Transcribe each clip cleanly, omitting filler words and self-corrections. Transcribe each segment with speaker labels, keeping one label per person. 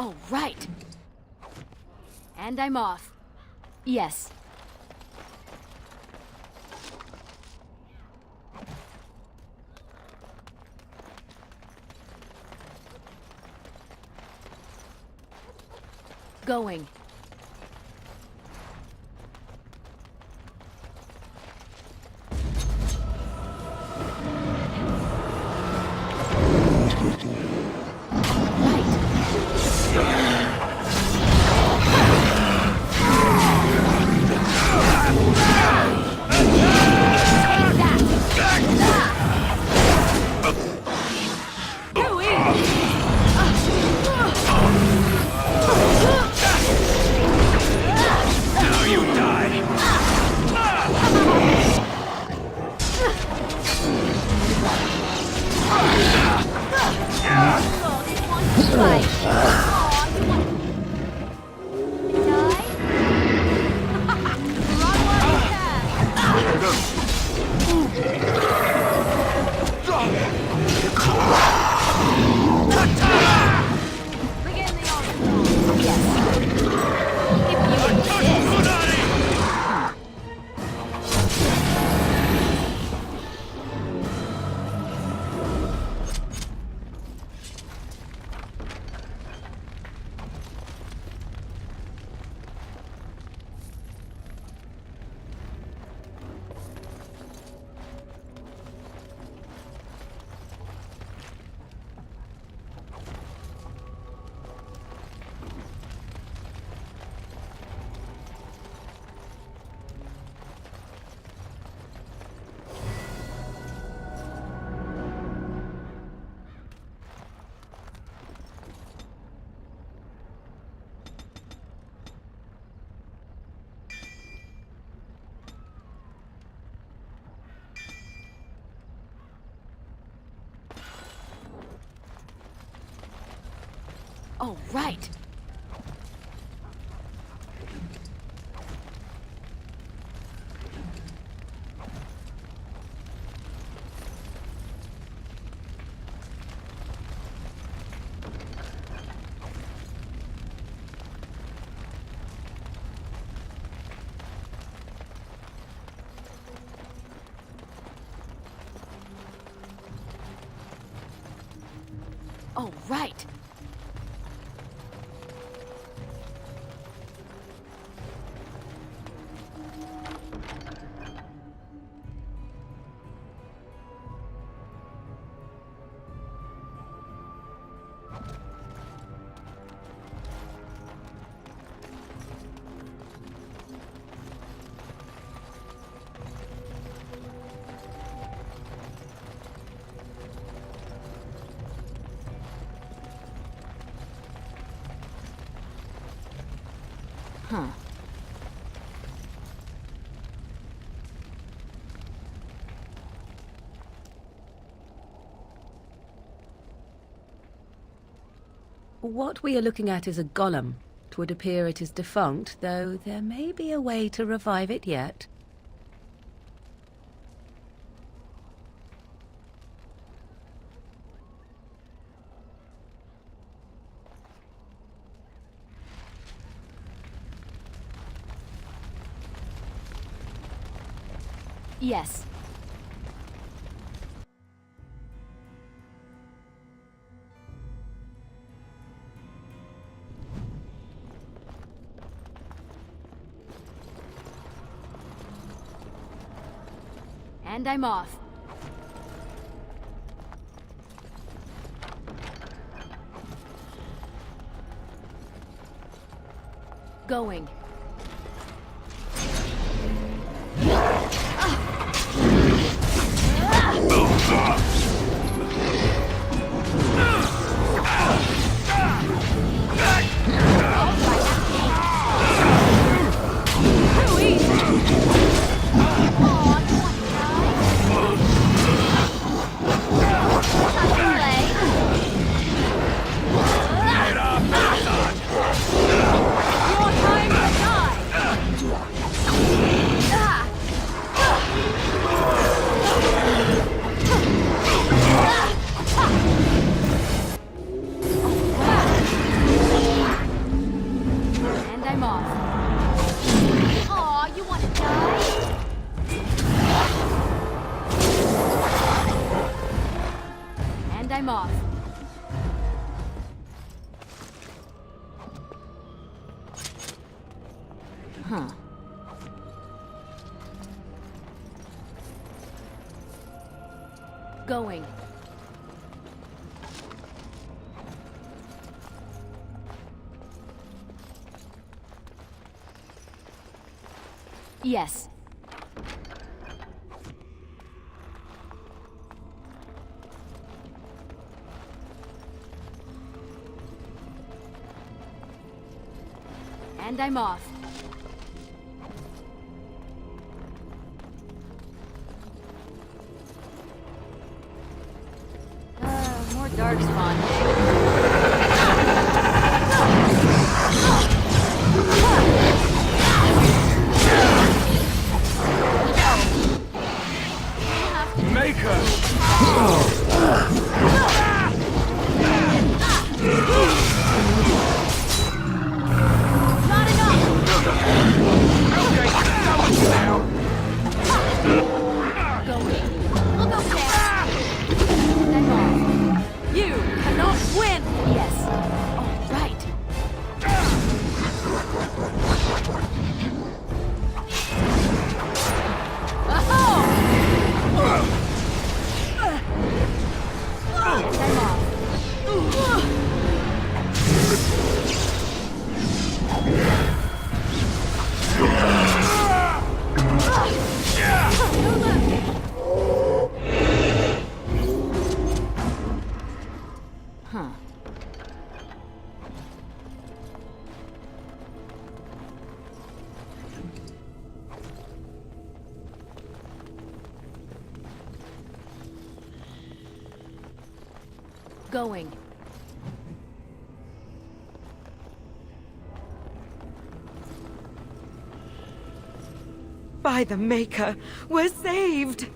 Speaker 1: Oh, right. And I'm off. Yes. Going. Oh, right. Oh, right. Huh.
Speaker 2: What we are looking at is a golem. It would appear it is defunct, though there may be a way to revive it yet.
Speaker 1: Yes. And I'm off. Going. I'm off. Huh. Going. Yes. And I'm off. More dark spawn. Huh. Going.
Speaker 3: By the Maker, we're saved!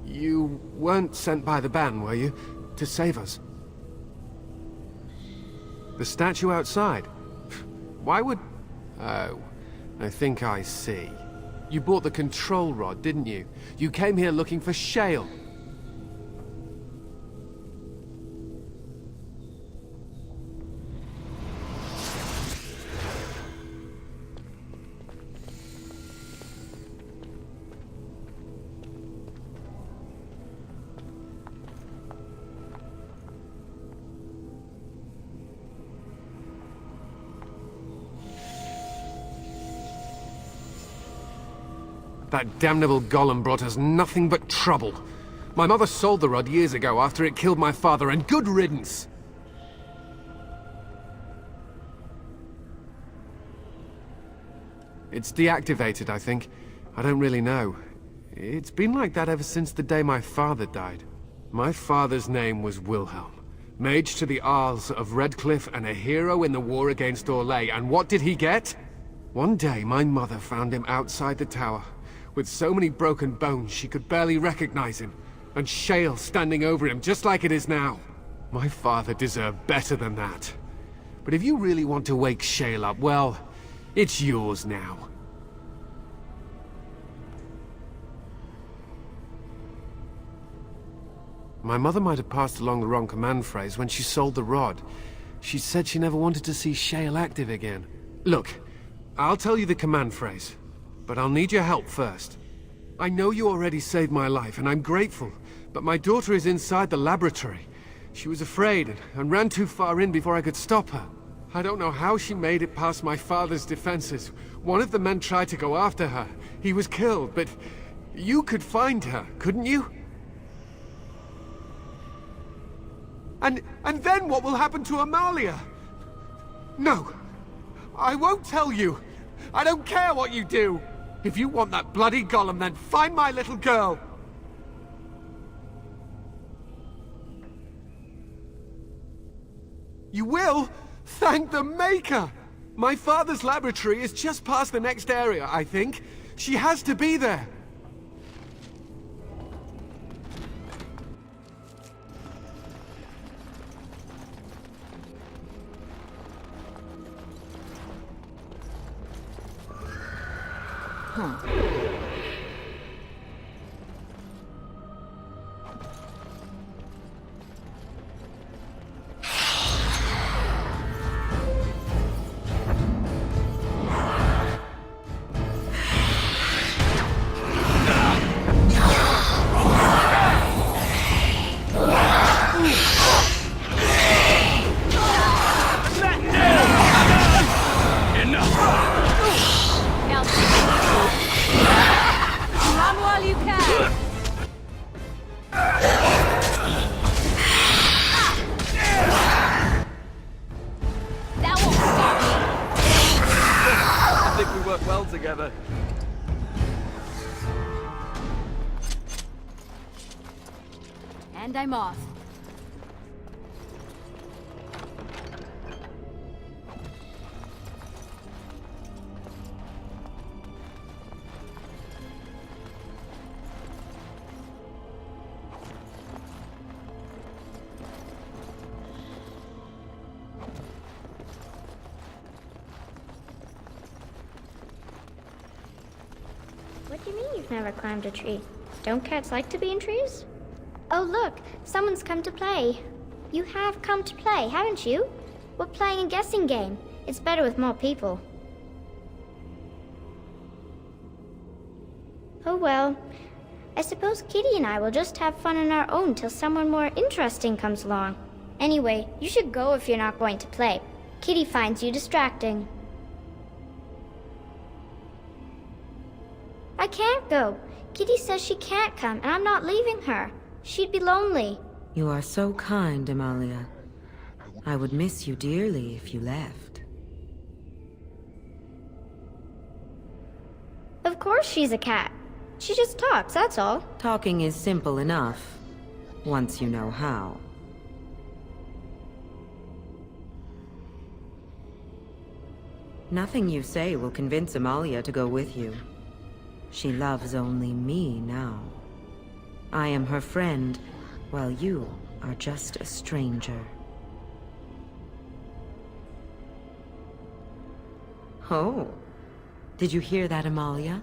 Speaker 4: You weren't sent by the ban, were you? To save us? The statue outside? Why would... Oh, I think I see. You bought the control rod, didn't you? You came here looking for shale. That damnable golem brought us nothing but trouble. My mother sold the rod years ago after it killed my father, and good riddance! It's deactivated, I think. I don't really know. It's been like that ever since the day my father died. My father's name was Wilhelm. Mage to the Isles of Redcliffe and a hero in the war against Orlais. And what did he get? One day, my mother found him outside the tower, with so many broken bones she could barely recognize him, and shale standing over him just like it is now. My father deserved better than that. But if you really want to wake Shale up, well, it's yours now. My mother might have passed along the wrong command phrase when she sold the rod. She said she never wanted to see Shale active again. Look, I'll tell you the command phrase, but I'll need your help first. I know you already saved my life, and I'm grateful, but my daughter is inside the laboratory. She was afraid and ran too far in before I could stop her. I don't know how she made it past my father's defenses. One of the men tried to go after her. He was killed, but you could find her, couldn't you? And then what will happen to Amalia? No, I won't tell you. I don't care what you do. If you want that bloody golem, then find my little girl. You will? Thank the Maker! My father's laboratory is just past the next area, I think. She has to be there.
Speaker 5: Together.
Speaker 1: And I'm off.
Speaker 6: What do you mean you've never climbed a tree? Don't cats like to be in trees? Oh look, someone's come to play. You have come to play, haven't you? We're playing a guessing game. It's better with more people. Oh well. I suppose Kitty and I will just have fun on our own till someone more interesting comes along. Anyway, you should go if you're not going to play. Kitty finds you distracting. I can't go. Kitty says she can't come, and I'm not leaving her. She'd be lonely.
Speaker 2: You are so kind, Amalia. I would miss you dearly if you left.
Speaker 6: Of course she's a cat. She just talks, that's all.
Speaker 2: Talking is simple enough, once you know how. Nothing you say will convince Amalia to go with you. She loves only me now. I am her friend, while you are just a stranger. Oh, did you hear that, Amalia?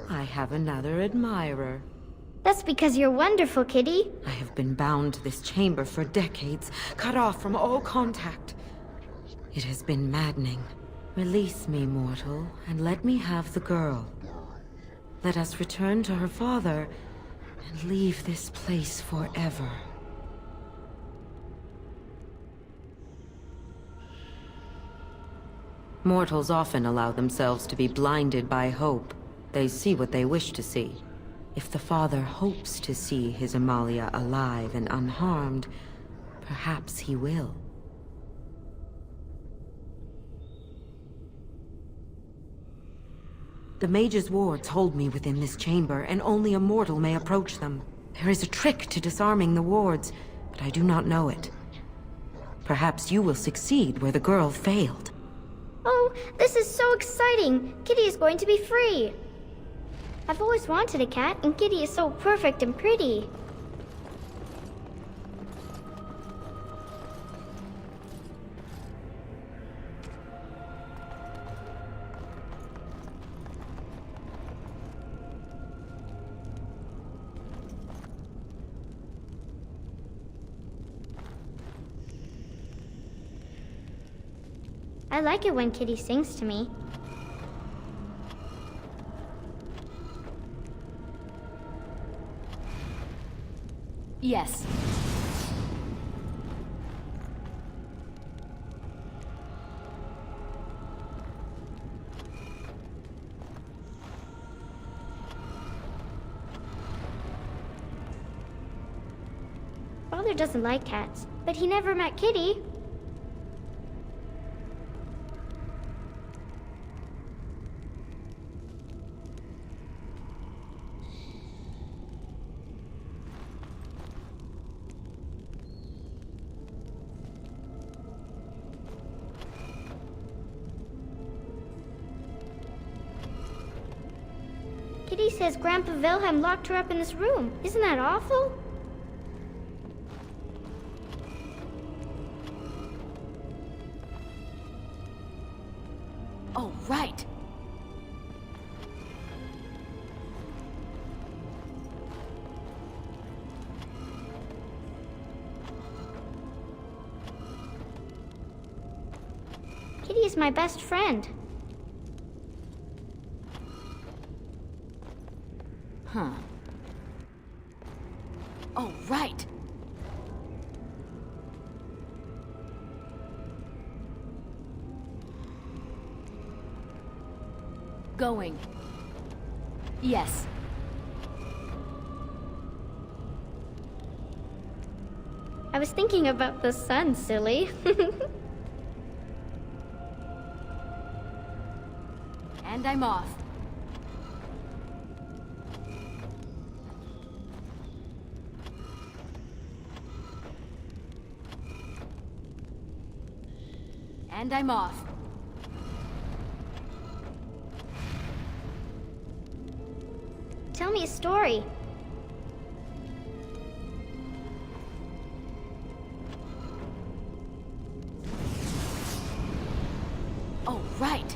Speaker 2: I have another admirer.
Speaker 6: That's because you're wonderful, Kitty.
Speaker 2: I have been bound to this chamber for decades, cut off from all contact. It has been maddening. Release me, mortal, and let me have the girl. Let us return to her father and leave this place forever. Mortals often allow themselves to be blinded by hope. They see what they wish to see. If the father hopes to see his Amalia alive and unharmed, perhaps he will. The mage's wards hold me within this chamber, and only a mortal may approach them. There is a trick to disarming the wards, but I do not know it. Perhaps you will succeed where the girl failed.
Speaker 6: Oh, this is so exciting! Kitty is going to be free! I've always wanted a cat, and Kitty is so perfect and pretty. I like it when Kitty sings to me.
Speaker 1: Yes.
Speaker 6: Father doesn't like cats, but he never met Kitty. Kitty says Grandpa Wilhelm locked her up in this room. Isn't that awful?
Speaker 1: Oh, right.
Speaker 6: Kitty is my best friend.
Speaker 1: Huh. Oh, right. Going. Yes.
Speaker 6: I was thinking about the sun, silly.
Speaker 1: And I'm off. And I'm off.
Speaker 6: Tell me a story.
Speaker 1: Oh, right.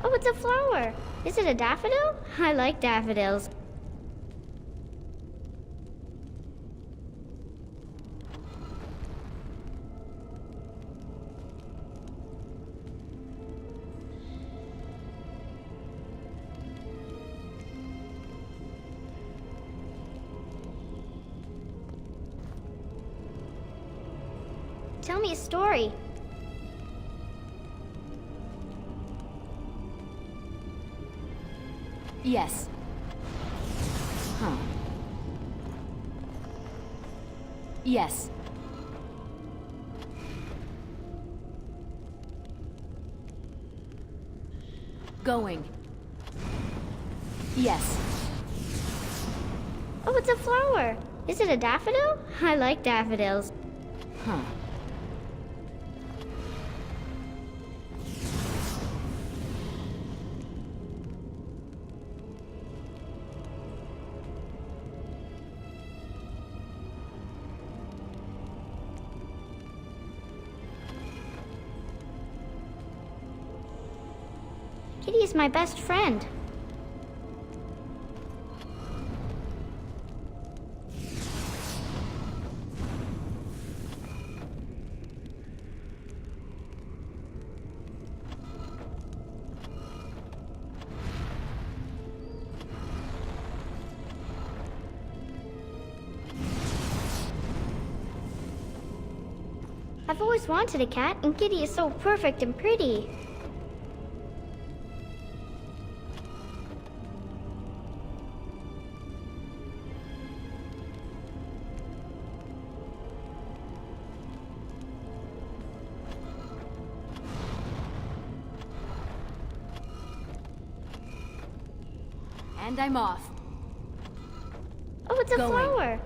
Speaker 6: Oh, it's a flower. Is it a daffodil? I like daffodils. Tell me a story.
Speaker 1: Yes. Huh. Yes. Going. Yes.
Speaker 6: Oh, it's a flower. Is it a daffodil? I like daffodils.
Speaker 1: Huh.
Speaker 6: Kitty is my best friend. I've always wanted a cat, and Kitty is so perfect and pretty.
Speaker 1: And I'm off.
Speaker 6: Oh, it's a
Speaker 1: Going.
Speaker 6: flower.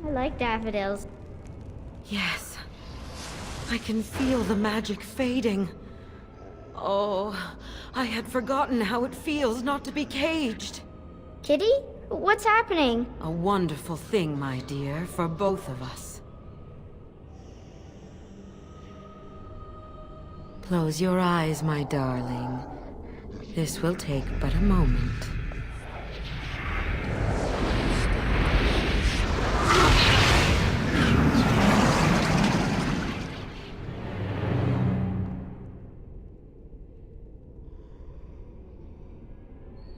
Speaker 6: I like daffodils.
Speaker 2: Yes. I can feel the magic fading. Oh, I had forgotten how it feels not to be caged.
Speaker 6: Kitty? What's happening?
Speaker 2: A wonderful thing, my dear, for both of us. Close your eyes, my darling. This will take but a moment.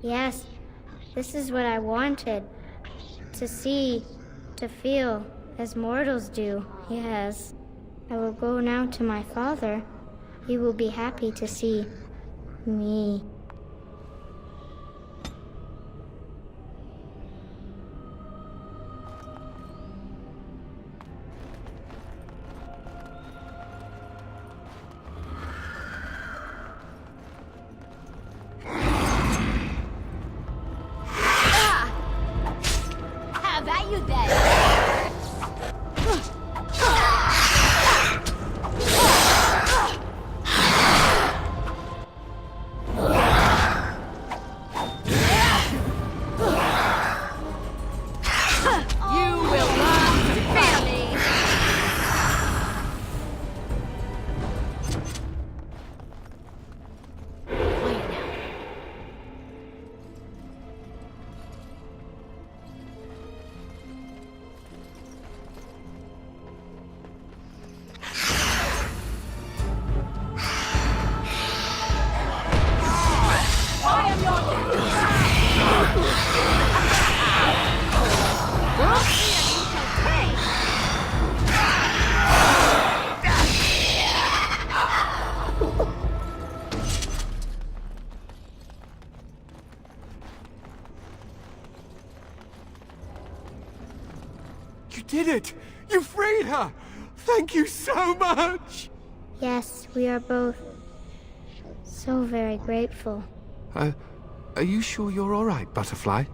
Speaker 6: Yes, this is what I wanted. To see, to feel, as mortals do, yes. I will go now to my father. He will be happy to see me.
Speaker 1: Have at you then! You will not fear me! Quiet now. I am your World fear you shall pay!
Speaker 4: You did it! You freed her! Thank you so much!
Speaker 6: Yes, we are both so very grateful.
Speaker 4: Are you sure you're alright, Butterfly?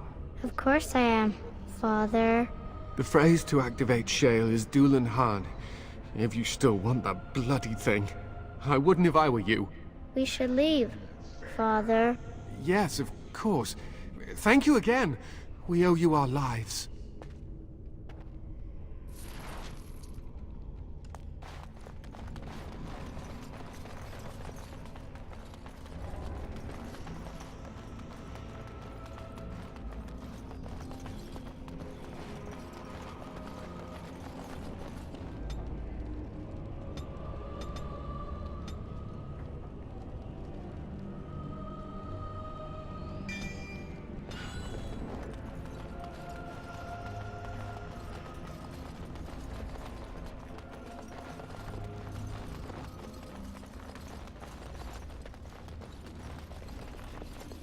Speaker 6: Of course I am, Father.
Speaker 4: The phrase to activate Shale is Dulan Han. If you still want that bloody thing. I wouldn't if I were you.
Speaker 6: We should leave, Father.
Speaker 4: Yes, of course. Thank you again. We owe you our lives.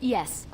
Speaker 1: Yes.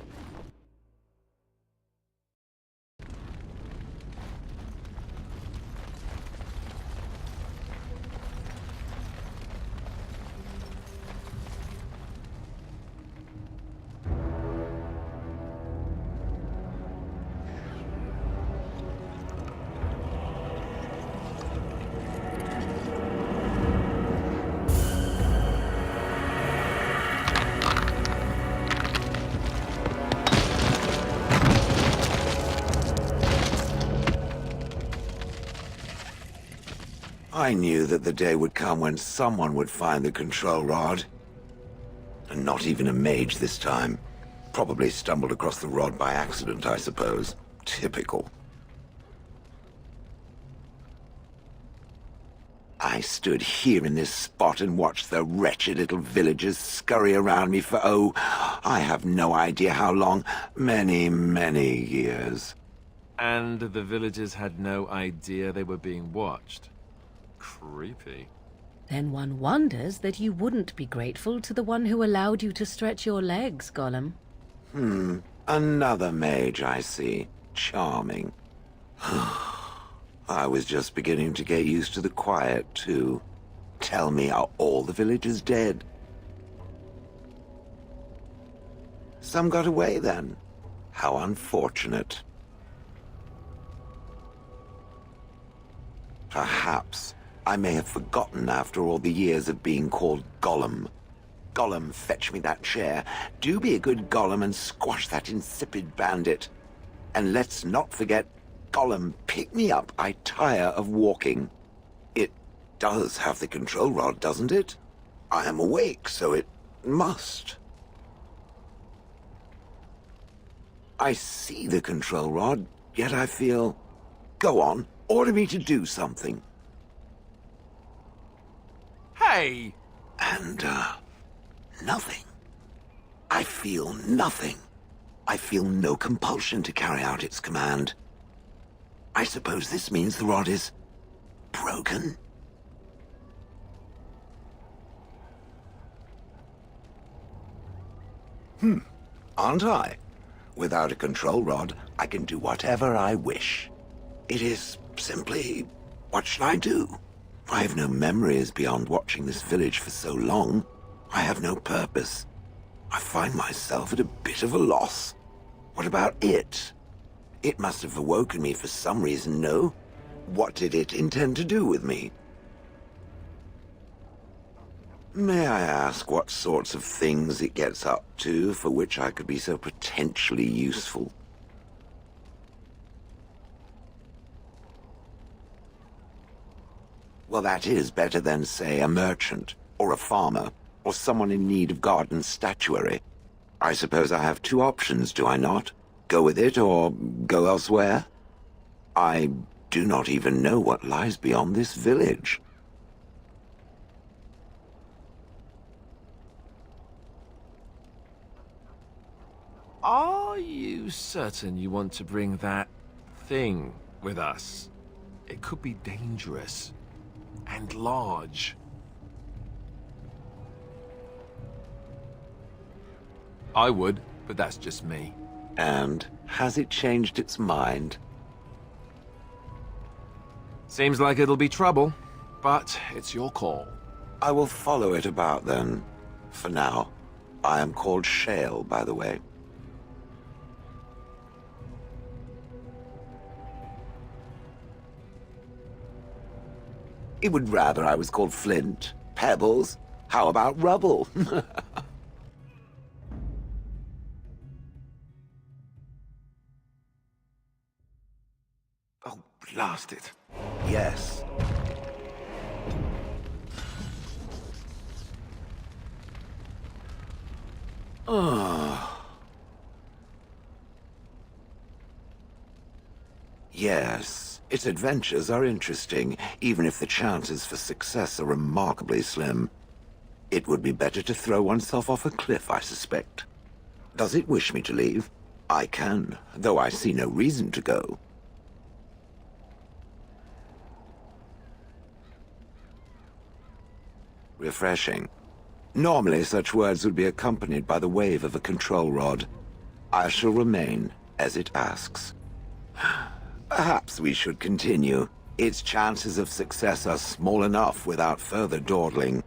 Speaker 5: I knew that the day would come when someone would find the control rod. And not even a mage this time. Probably stumbled across the rod by accident, I suppose. Typical. I stood here in this spot and watched the wretched little villagers scurry around me for, oh, I have no idea how long. Many, many years.
Speaker 7: And the villagers had no idea they were being watched. Creepy.
Speaker 8: Then one wonders that you wouldn't be grateful to the one who allowed you to stretch your legs, Gollum.
Speaker 5: Another mage, I see. Charming. I was just beginning to get used to the quiet, too. Tell me, are all the villagers dead? Some got away, then. How unfortunate. Perhaps I may have forgotten after all the years of being called Gollum. Gollum, fetch me that chair. Do be a good Gollum and squash that insipid bandit. And let's not forget, Gollum, pick me up. I tire of walking. It does have the control rod, doesn't it? I am awake, so it must. I see the control rod, yet I feel... Go on, order me to do something.
Speaker 7: Hey!
Speaker 5: And, nothing. I feel nothing. I feel no compulsion to carry out its command. I suppose this means the rod is... broken? Aren't I? Without a control rod, I can do whatever I wish. It is simply... what should I do? I have no memories beyond watching this village for so long. I have no purpose. I find myself at a bit of a loss. What about it? It must have awoken me for some reason, no? What did it intend to do with me? May I ask what sorts of things it gets up to for which I could be so potentially useful? Well, that is better than, say, a merchant, or a farmer, or someone in need of garden statuary. I suppose I have two options, do I not? Go with it, or go elsewhere? I do not even know what lies beyond this village.
Speaker 7: Are you certain you want to bring that thing with us? It could be dangerous and large. I would, but that's just me.
Speaker 5: And has it changed its mind?
Speaker 7: Seems like it'll be trouble, but it's your call.
Speaker 5: I will follow it about then. For now. I am called Shale, by the way. It would rather I was called Flint. Pebbles? How about Rubble?
Speaker 4: Oh, blast it.
Speaker 5: Yes. Yes, its adventures are interesting, even if the chances for success are remarkably slim. It would be better to throw oneself off a cliff, I suspect. Does it wish me to leave? I can, though I see no reason to go. Refreshing. Normally such words would be accompanied by the wave of a control rod. I shall remain as it asks. Perhaps we should continue. Its chances of success are small enough without further dawdling.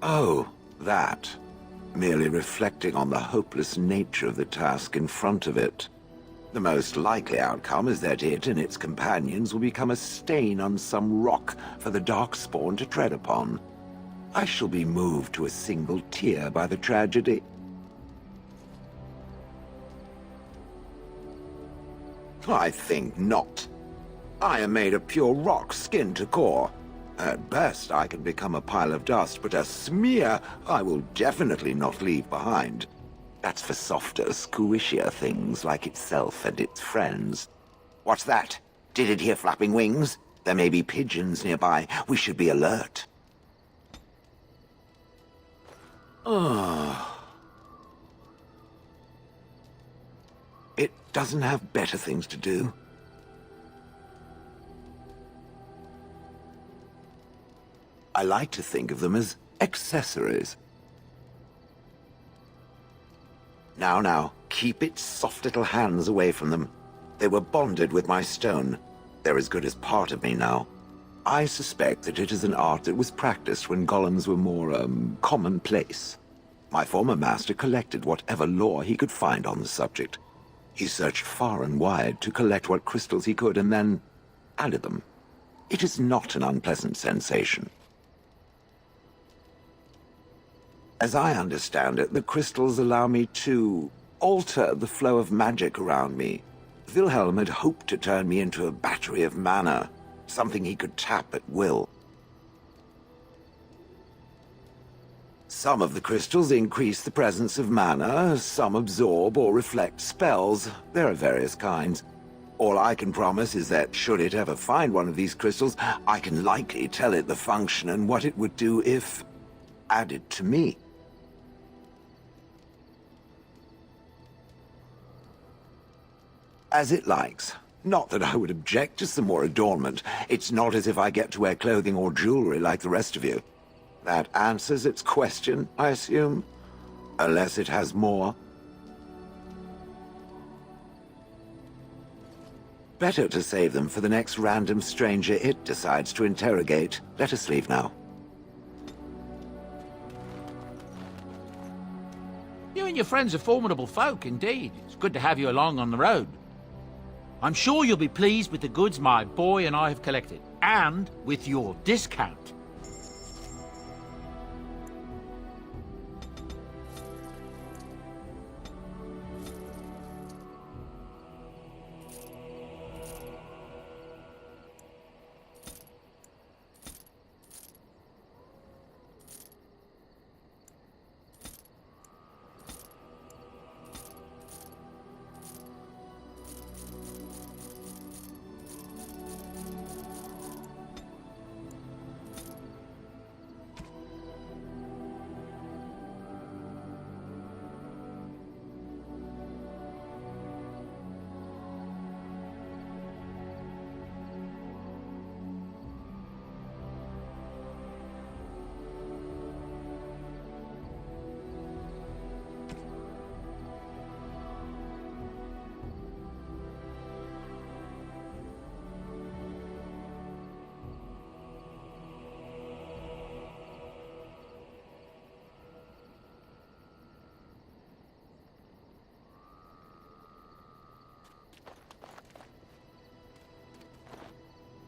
Speaker 5: Oh, that. Merely reflecting on the hopeless nature of the task in front of it. The most likely outcome is that it and its companions will become a stain on some rock for the Darkspawn to tread upon. I shall be moved to a single tear by the tragedy. I think not. I am made of pure rock, skin to core. At best, I can become a pile of dust, but a smear I will definitely not leave behind. That's for softer, squishier things like itself and its friends. What's that? Did it hear flapping wings? There may be pigeons nearby. We should be alert. It doesn't have better things to do. I like to think of them as accessories. Now, keep its soft little hands away from them. They were bonded with my stone. They're as good as part of me now. I suspect that it is an art that was practiced when golems were more, commonplace. My former master collected whatever lore he could find on the subject. He searched far and wide to collect what crystals he could and then added them. It is not an unpleasant sensation. As I understand it, the crystals allow me to alter the flow of magic around me. Wilhelm had hoped to turn me into a battery of mana, something he could tap at will. Some of the crystals increase the presence of mana, some absorb or reflect spells. There are various kinds. All I can promise is that should it ever find one of these crystals, I can likely tell it the function and what it would do if added to me. As it likes. Not that I would object to some more adornment. It's not as if I get to wear clothing or jewelry like the rest of you. That answers its question, I assume? Unless it has more. Better to save them for the next random stranger it decides to interrogate. Let us leave now.
Speaker 9: You and your friends are formidable folk, indeed. It's good to have you along on the road. I'm sure you'll be pleased with the goods my boy and I have collected, and with your discount.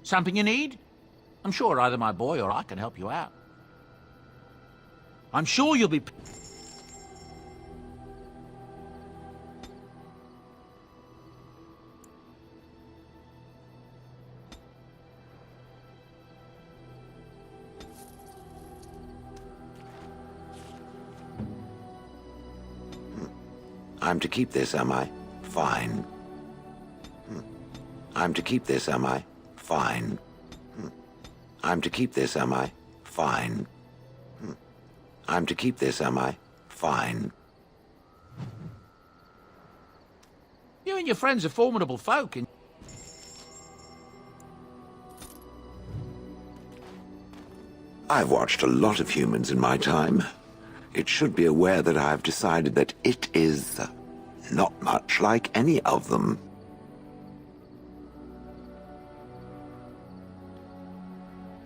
Speaker 9: Something you need? I'm sure either my boy or I can help you out. I'm sure you'll be...
Speaker 5: I'm to keep this, am I? Fine. I'm to keep this, am I? Fine. I'm to keep this, am I? Fine. I'm to keep this, am I? Fine.
Speaker 9: You and your friends are formidable folk, and...
Speaker 5: I've watched a lot of humans in my time. It should be aware that I've decided that it is not much like any of them.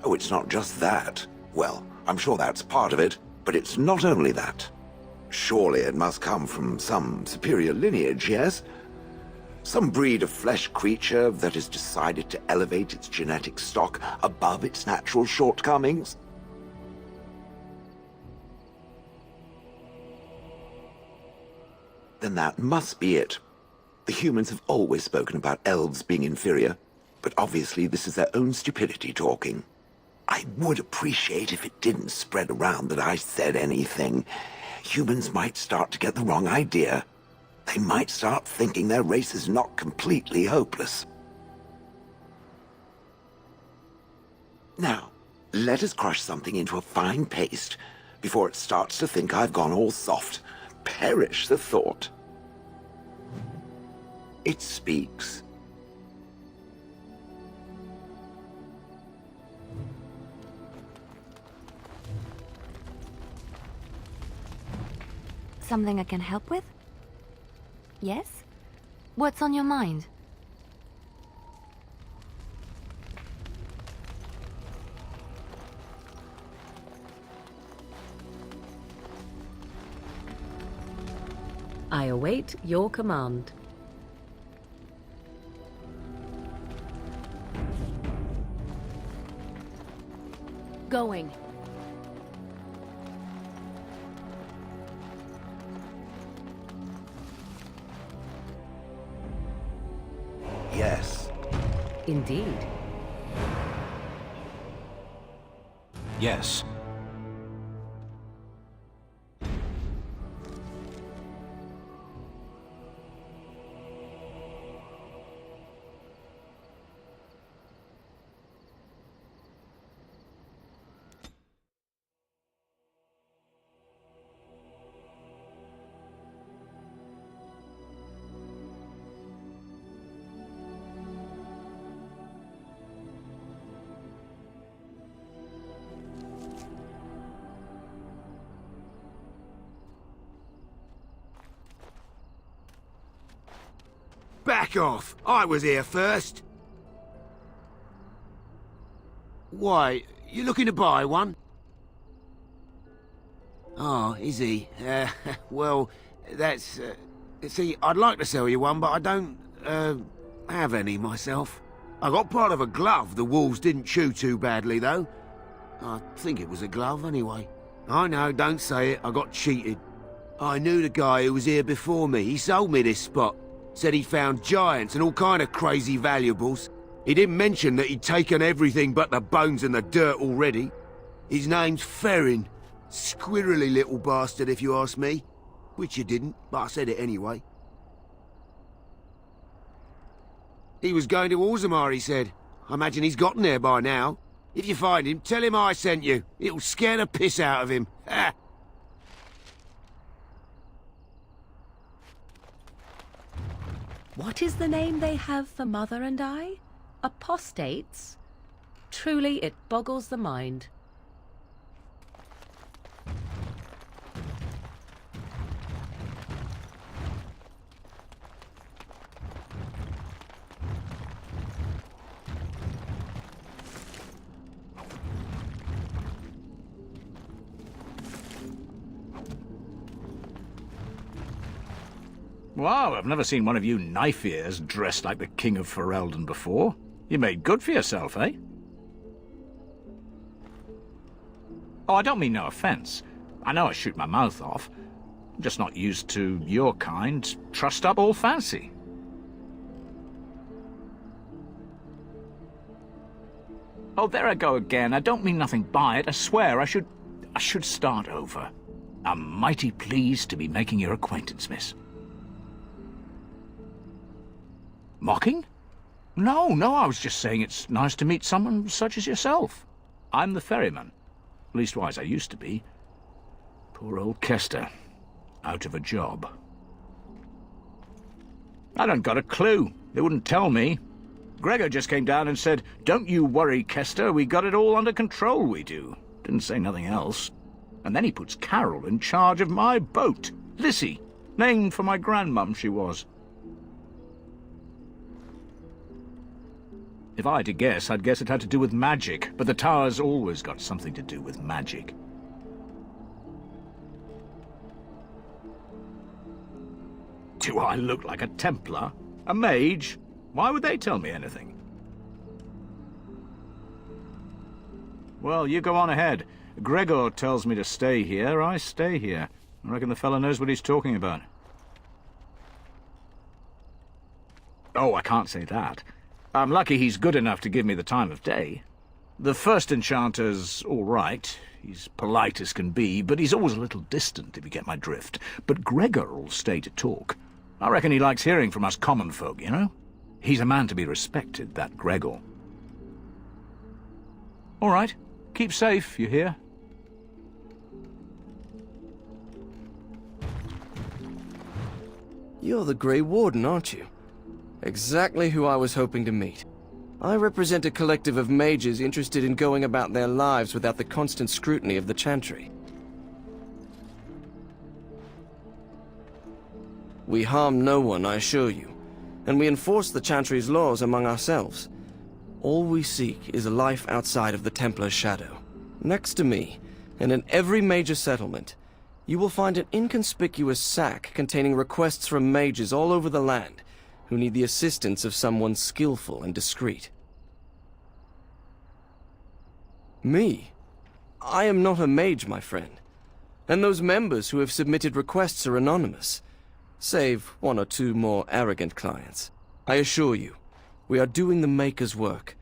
Speaker 5: Oh, it's not just that. Well, I'm sure that's part of it, but it's not only that. Surely it must come from some superior lineage, yes? Some breed of flesh creature that has decided to elevate its genetic stock above its natural shortcomings? Then that must be it. The humans have always spoken about elves being inferior, but obviously this is their own stupidity talking. I would appreciate if it didn't spread around that I said anything. Humans might start to get the wrong idea. They might start thinking their race is not completely hopeless. Now, let us crush something into a fine paste before it starts to think I've gone all soft. Perish the thought. It speaks.
Speaker 1: Something I can help with? Yes? What's on your mind?
Speaker 8: I await your command.
Speaker 1: Going.
Speaker 5: Yes.
Speaker 8: Indeed.
Speaker 7: Yes.
Speaker 10: Back off! I was here first. Why, you looking to buy one? Oh, is he? Well, that's... see, I'd like to sell you one, but I don't, have any myself. I got part of a glove the wolves didn't chew too badly, though. I think it was a glove, anyway. I know, don't say it, I got cheated. I knew the guy who was here before me. He sold me this spot. Said he found giants and all kind of crazy valuables. He didn't mention that he'd taken everything but the bones and the dirt already. His name's Ferrin. Squirrely little bastard, if you ask me. Which you didn't, but I said it anyway. He was going to Orzammar, he said. I imagine he's gotten there by now. If you find him, tell him I sent you. It'll scare the piss out of him. Ha!
Speaker 8: What is the name they have for Mother and I? Apostates? Truly, it boggles the mind.
Speaker 9: Wow, I've never seen one of you knife-ears dressed like the King of Ferelden before. You made good for yourself, eh? Oh, I don't mean no offense. I know I shoot my mouth off. I'm just not used to your kind, trussed-up all fancy. Oh, there I go again. I don't mean nothing by it. I swear I should start over. I'm mighty pleased to be making your acquaintance, miss. Mocking? No, I was just saying it's nice to meet someone such as yourself. I'm the ferryman. Leastwise, I used to be. Poor old Kester. Out of a job. I don't got a clue. They wouldn't tell me. Gregor just came down and said, "Don't you worry, Kester, we got it all under control, we do." Didn't say nothing else. And then he puts Carol in charge of my boat. Lissy. Named for my grandmum, she was. If I had to guess, I'd guess it had to do with magic, but the tower's always got something to do with magic. Do I look like a Templar? A mage? Why would they tell me anything? Well, you go on ahead. Gregor tells me to stay here, I stay here. I reckon the fella knows what he's talking about. Oh, I can't say that. I'm lucky he's good enough to give me the time of day. The first enchanter's all right. He's polite as can be, but he's always a little distant, if you get my drift. But Gregor'll stay to talk. I reckon he likes hearing from us common folk, you know? He's a man to be respected, that Gregor. All right. Keep safe, you hear?
Speaker 11: You're the Grey Warden, aren't you? Exactly who I was hoping to meet. I represent a collective of mages interested in going about their lives without the constant scrutiny of the Chantry. We harm no one, I assure you, and we enforce the Chantry's laws among ourselves. All we seek is a life outside of the Templar's shadow. Next to me, and in every major settlement, you will find an inconspicuous sack containing requests from mages all over the land who need the assistance of someone skillful and discreet. Me? I am not a mage, my friend. And those members who have submitted requests are anonymous, save one or two more arrogant clients. I assure you, we are doing the Maker's work.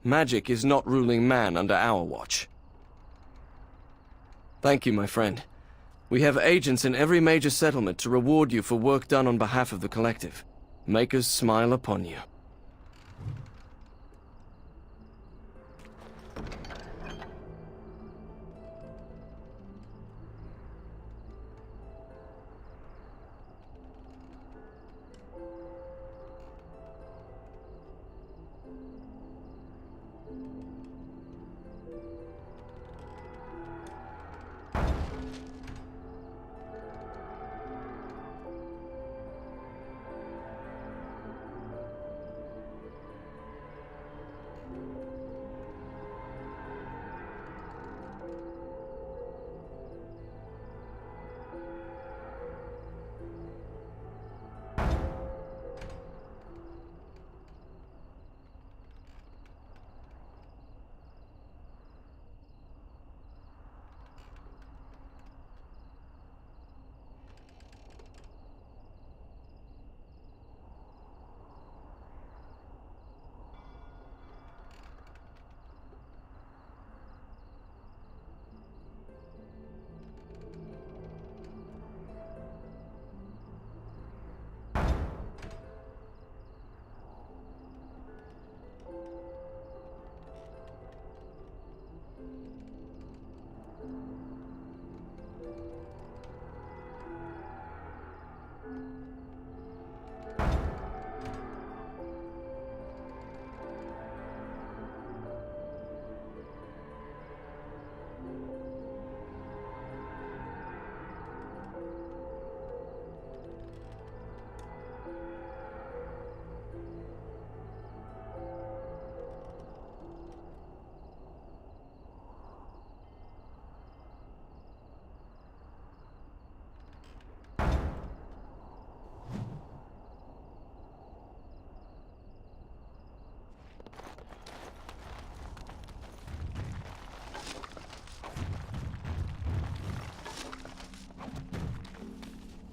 Speaker 11: Magic is not ruling man under our watch. Thank you, my friend. We have agents in every major settlement to reward you for work done on behalf of the collective. Makers smile upon you.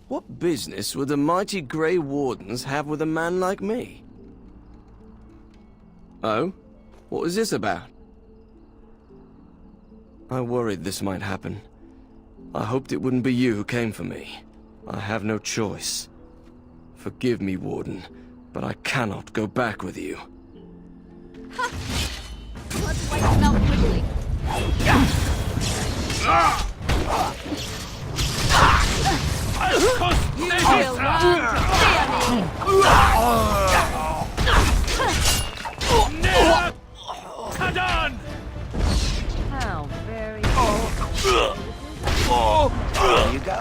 Speaker 11: What business would the mighty Grey Wardens have with a man like me? Oh? What was this about? I worried this might happen. I hoped it wouldn't be you who came for me. I have no choice. Forgive me, Warden, but I cannot go back with you.
Speaker 1: Let's wipe them out quickly. You will
Speaker 8: How very...
Speaker 10: There you go.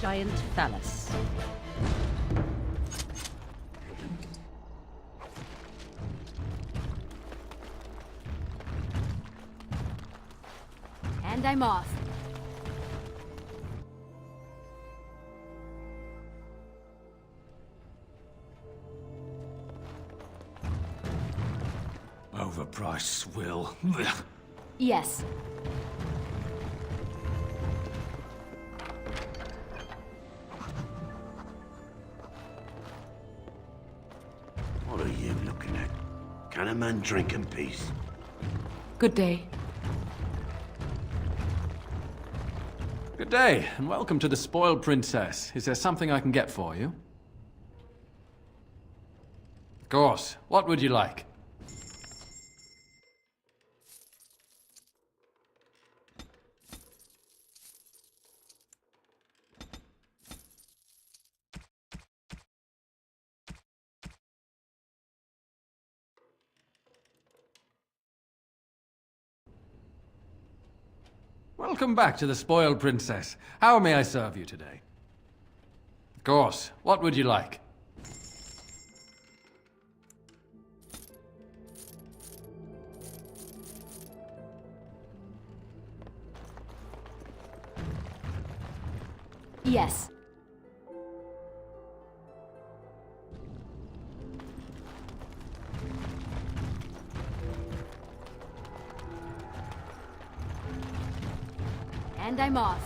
Speaker 8: Giant phallus.
Speaker 1: And I'm off.
Speaker 12: Christ's will.
Speaker 1: Yes.
Speaker 10: What are you looking at? Can a man drink in peace?
Speaker 8: Good day.
Speaker 13: Good day, and welcome to the Spoiled Princess. Is there something I can get for you? Of course. What would you like? Welcome back to the Spoiled Princess. How may I serve you today? Of course. What would you like?
Speaker 1: Yes. And I'm off.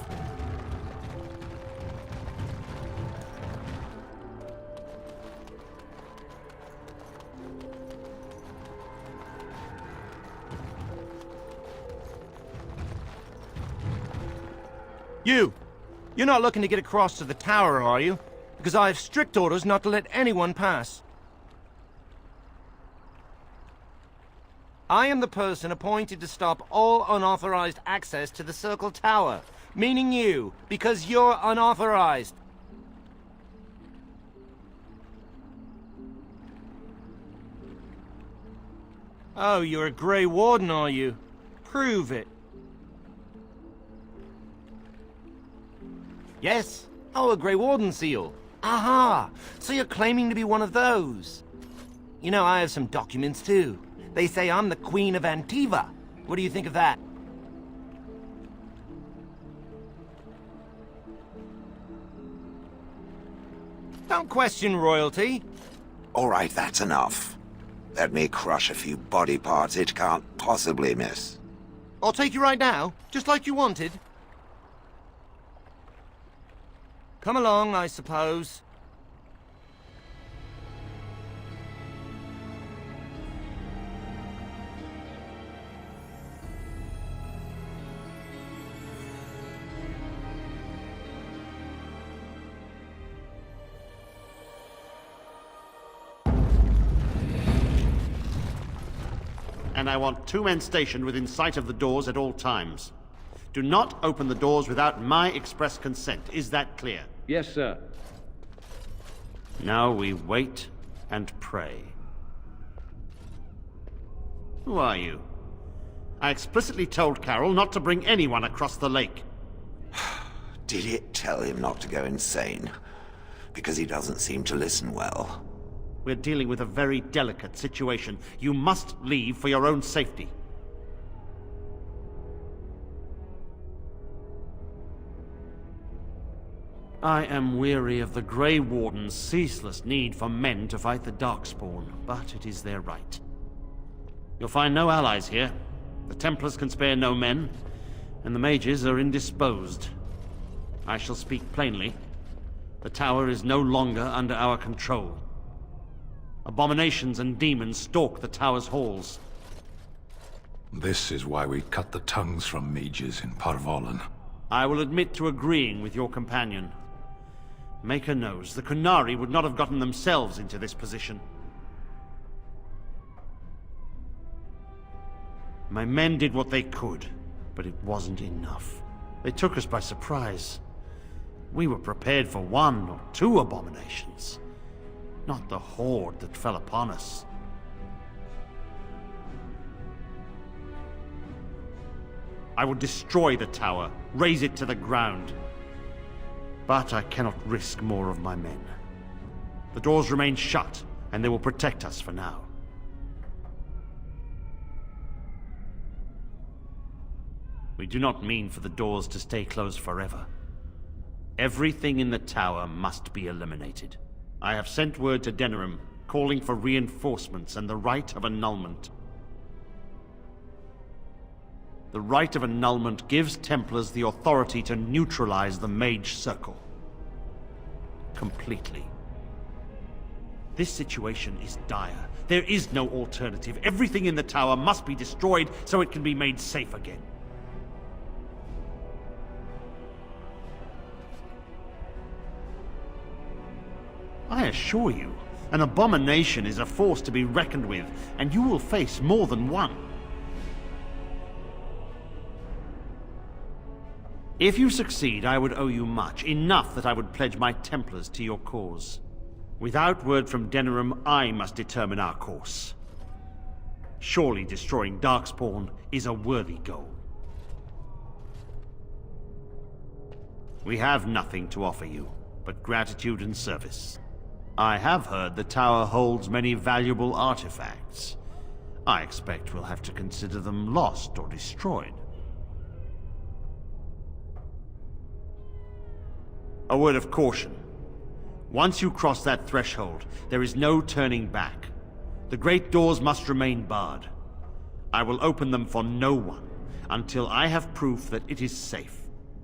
Speaker 14: You're not looking to get across to the tower, are you? Because I have strict orders not to let anyone pass. I am the person appointed to stop all unauthorized access to the Circle Tower. Meaning you, because you're unauthorized. Oh, you're a Grey Warden, are you? Prove it. Yes? Oh, a Grey Warden seal. Aha! So you're claiming to be one of those. You know, I have some documents too. They say I'm the Queen of Antiva. What do you think of that? Don't question royalty.
Speaker 5: All right, that's enough. Let me crush a few body parts it can't possibly miss.
Speaker 14: I'll take you right now, just like you wanted. Come along, I suppose.
Speaker 15: And I want 2 men stationed within sight of the doors at all times. Do not open the doors without my express consent. Is that clear?
Speaker 16: Yes, sir.
Speaker 15: Now we wait and pray. Who are you? I explicitly told Carol not to bring anyone across the lake.
Speaker 5: Did it tell him not to go insane? Because he doesn't seem to listen well.
Speaker 15: We're dealing with a very delicate situation. You must leave for your own safety. I am weary of the Grey Warden's ceaseless need for men to fight the Darkspawn, but it is their right. You'll find no allies here. The Templars can spare no men, and the mages are indisposed. I shall speak plainly. The tower is no longer under our control. Abominations and demons stalk the tower's halls.
Speaker 12: This is why we cut the tongues from mages in Parvolan.
Speaker 15: I will admit to agreeing with your companion. Maker knows the Kunari would not have gotten themselves into this position. My men did what they could, but it wasn't enough. They took us by surprise. We were prepared for 1 or 2 abominations, not the horde that fell upon us. I will destroy the tower, raze it to the ground. But I cannot risk more of my men. The doors remain shut, and they will protect us for now. We do not mean for the doors to stay closed forever. Everything in the tower must be eliminated. I have sent word to Denerim, calling for reinforcements and the right of annulment. The Rite of Annulment gives Templars the authority to neutralize the Mage Circle. Completely. This situation is dire. There is no alternative. Everything in the tower must be destroyed so it can be made safe again. I assure you, an abomination is a force to be reckoned with, and you will face more than one. If you succeed, I would owe you much, enough that I would pledge my Templars to your cause. Without word from Denerim, I must determine our course. Surely destroying Darkspawn is a worthy goal. We have nothing to offer you, but gratitude and service. I have heard the tower holds many valuable artifacts. I expect we'll have to consider them lost or destroyed. A word of caution. Once you cross that threshold, there is no turning back. The great doors must remain barred. I will open them for no one until I have proof that it is safe.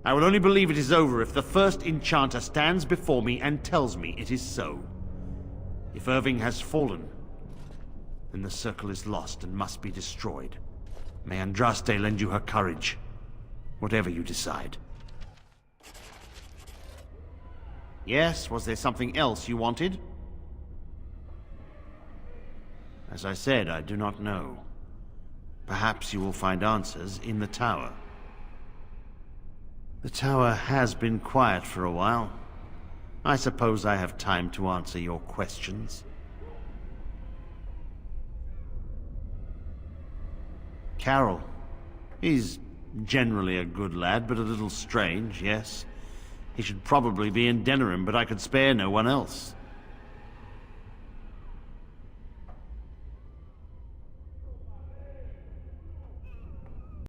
Speaker 15: I will only believe it is over if the first enchanter stands before me and tells me it is so. If Irving has fallen, then the circle is lost and must be destroyed. May Andraste lend you her courage, whatever you decide. Yes, was there something else you wanted? As I said, I do not know. Perhaps you will find answers in the tower. The tower has been quiet for a while. I suppose I have time to answer your questions. Carol. He's generally a good lad, but a little strange, yes. He should probably be in Denerim, but I could spare no one else.